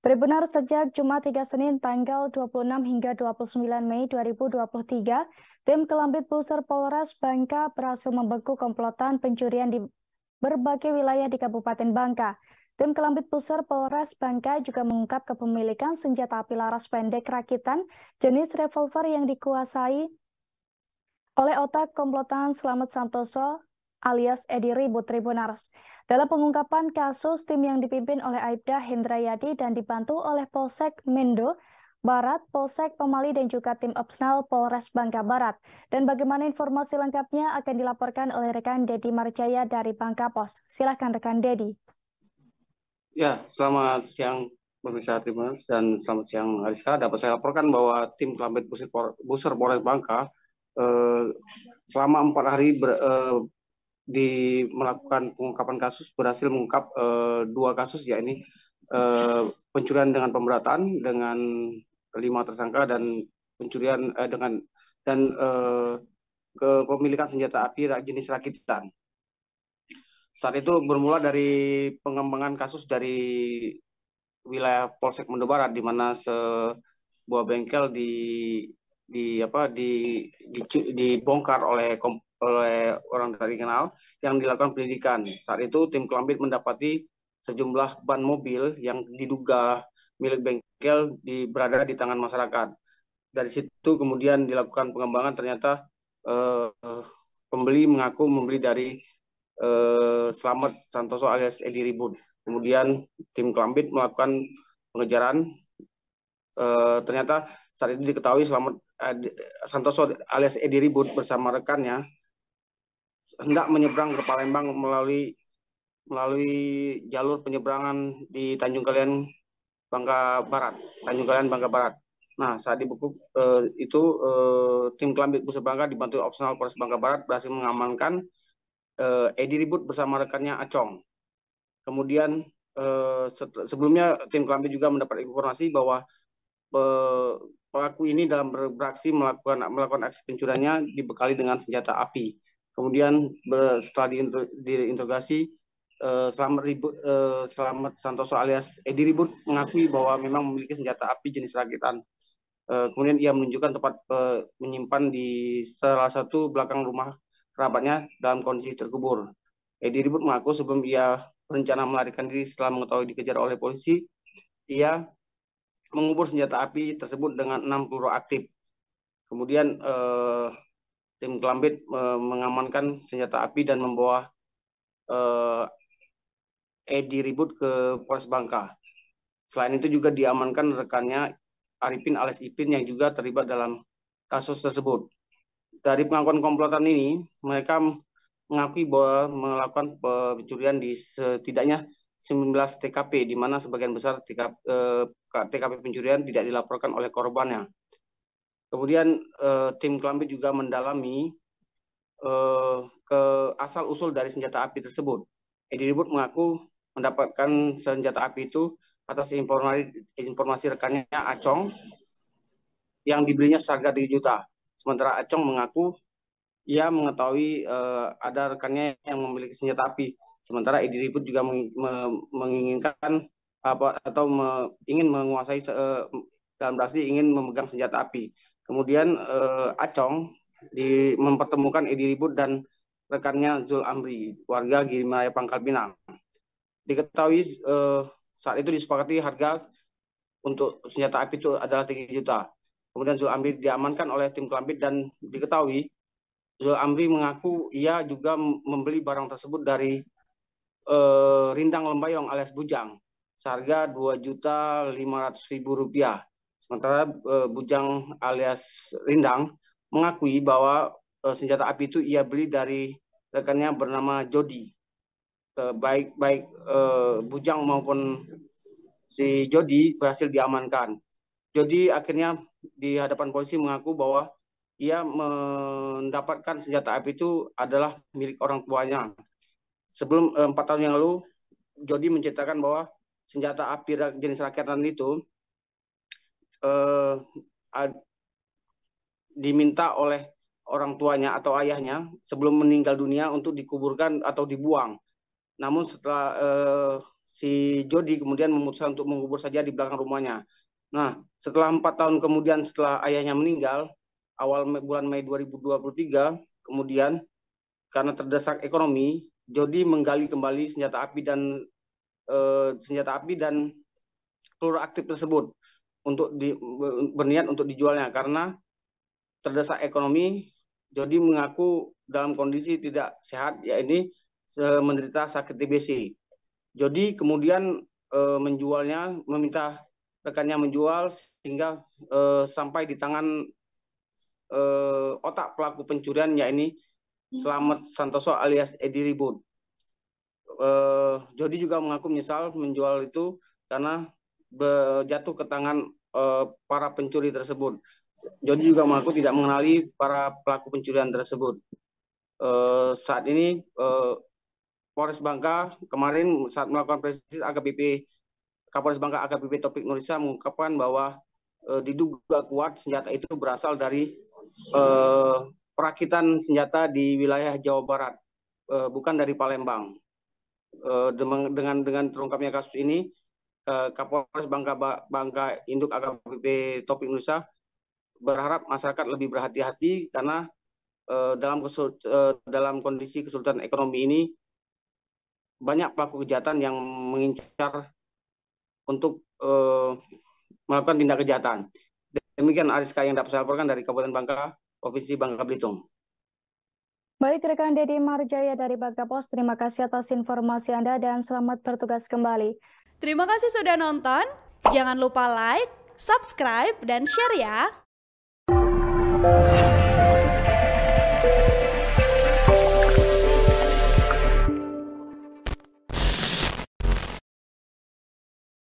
Tribunars sejak Jumat hingga Senin tanggal 26 hingga 29 Mei 2023, tim Kelambit Puser Polres Bangka berhasil membekuk komplotan pencurian di berbagai wilayah di Kabupaten Bangka. Tim Kelambit Puser Polres Bangka juga mengungkap kepemilikan senjata api laras pendek rakitan jenis revolver yang dikuasai oleh otak komplotan Slamet Santoso alias Edi Ribut Tribunars. Dalam pengungkapan kasus, tim yang dipimpin oleh Aibda Hendrayadi dan dibantu oleh Polsek Mendo Barat, Polsek Pemali, dan juga tim Opsnal Polres Bangka Barat. Dan bagaimana informasi lengkapnya akan dilaporkan oleh rekan Dedi Marjaya dari Bangka Pos. Silakan rekan Dedi. Ya, selamat siang pemirsa Tribunars dan selamat siang Ariska. Dapat saya laporkan bahwa tim Kelambit Puser Polres Bangka selama 4 hari melakukan pengungkapan kasus, berhasil mengungkap 2 kasus, yakni pencurian dengan pemberatan dengan 5 tersangka dan pencurian kepemilikan senjata api jenis rakitan. Saat itu bermula dari pengembangan kasus dari wilayah Polsek Mendo Barat, di mana sebuah bengkel dibongkar oleh orang tak dikenal yang dilakukan penyidikan. Saat itu tim Kelambit mendapati sejumlah ban mobil yang diduga milik bengkel berada di tangan masyarakat. Dari situ kemudian dilakukan pengembangan, ternyata pembeli mengaku membeli dari Slamet Santoso alias Edi Ribut. Kemudian tim Kelambit melakukan pengejaran. Ternyata saat itu diketahui Slamet Santoso alias Edi Ribut bersama rekannya hendak menyeberang ke Palembang melalui jalur penyeberangan di Tanjung Kalian Bangka Barat. Nah, saat dibekuk tim Kelambit Puser Bangka dibantu Opsnal Polres Bangka Barat berhasil mengamankan Edi Ribut bersama rekannya Acong. Kemudian sebelumnya tim Kelambit juga mendapat informasi bahwa pelaku ini dalam beraksi melakukan aksi pencuriannya dibekali dengan senjata api. Kemudian setelah diinterogasi, Slamet Santoso alias Edi Ribut mengakui bahwa memang memiliki senjata api jenis rakitan. Kemudian ia menunjukkan tempat menyimpan di salah satu belakang rumah kerabatnya dalam kondisi terkubur. Edi Ribut mengaku sebelum ia berencana melarikan diri setelah mengetahui dikejar oleh polisi, ia mengubur senjata api tersebut dengan 6 peluru aktif. Kemudian tim Kelambit mengamankan senjata api dan membawa Edi Ribut ke Polres Bangka. Selain itu juga diamankan rekannya Arifin alias Ipin yang juga terlibat dalam kasus tersebut. Dari pengakuan komplotan ini, mereka mengakui bahwa melakukan pencurian di setidaknya 19 TKP, di mana sebagian besar TKP pencurian tidak dilaporkan oleh korbannya. Kemudian tim Kelambit juga mendalami ke asal-usul dari senjata api tersebut. Edi Ribut mengaku mendapatkan senjata api itu atas informasi rekannya Acong yang dibelinya seharga 3 juta. Sementara Acong mengaku ia mengetahui ada rekannya yang memiliki senjata api. Sementara Edi Ribut juga menginginkan ingin menguasai dalam arti ingin memegang senjata api. Kemudian Acong mempertemukan Edi Ribut dan rekannya Zul Amri, warga Girimaya Pangkal Pinang. Diketahui saat itu disepakati harga untuk senjata api itu adalah 3 juta. Kemudian Zul Amri diamankan oleh tim Kelambit dan diketahui Zul Amri mengaku ia juga membeli barang tersebut dari Rindang Lembayong alias Bujang seharga Rp2.500.000. Sementara Bujang alias Rindang mengakui bahwa senjata api itu ia beli dari rekannya bernama Jody. Baik Bujang maupun si Jody berhasil diamankan. Jody akhirnya di hadapan polisi mengaku bahwa ia mendapatkan senjata api itu adalah milik orang tuanya. Sebelum 4 tahun yang lalu, Jody menceritakan bahwa senjata api jenis rakitan itu diminta oleh orang tuanya atau ayahnya sebelum meninggal dunia untuk dikuburkan atau dibuang. Namun setelah si Jody kemudian memutuskan untuk mengubur saja di belakang rumahnya. Nah, setelah 4 tahun kemudian setelah ayahnya meninggal, awal bulan Mei 2023, kemudian karena terdesak ekonomi, Jody menggali kembali senjata api dan peluru aktif tersebut untuk berniat untuk dijualnya. Karena terdesak ekonomi, Jody mengaku dalam kondisi tidak sehat, yaitu menderita sakit TBC. Jody kemudian menjualnya, meminta rekannya menjual sehingga sampai di tangan otak pelaku pencurian, yaitu Slamet Santoso alias Edi Ribut. Jody juga mengaku menyesal menjual itu karena jatuh ke tangan para pencuri tersebut. Jody juga mengaku tidak mengenali para pelaku pencurian tersebut. Saat ini Polres Bangka kemarin saat melakukan presisi Kapolres Bangka AKBP Taufik Nurisa mengungkapkan bahwa diduga kuat senjata itu berasal dari perakitan senjata di wilayah Jawa Barat, bukan dari Palembang. Dengan terungkapnya kasus ini, Kapolres Bangka Induk AKBP Taufik Nurisa berharap masyarakat lebih berhati-hati karena dalam kondisi kesulitan ekonomi ini banyak pelaku kejahatan yang mengincar untuk melakukan tindak kejahatan. Demikian Ariska yang dapat saya laporkan dari Kabupaten Bangka, Provinsi Bangka Belitung. Baik, rekan Dedi Marjaya dari Bangka Pos, terima kasih atas informasi Anda dan selamat bertugas kembali. Terima kasih sudah nonton. Jangan lupa like, subscribe, dan share ya.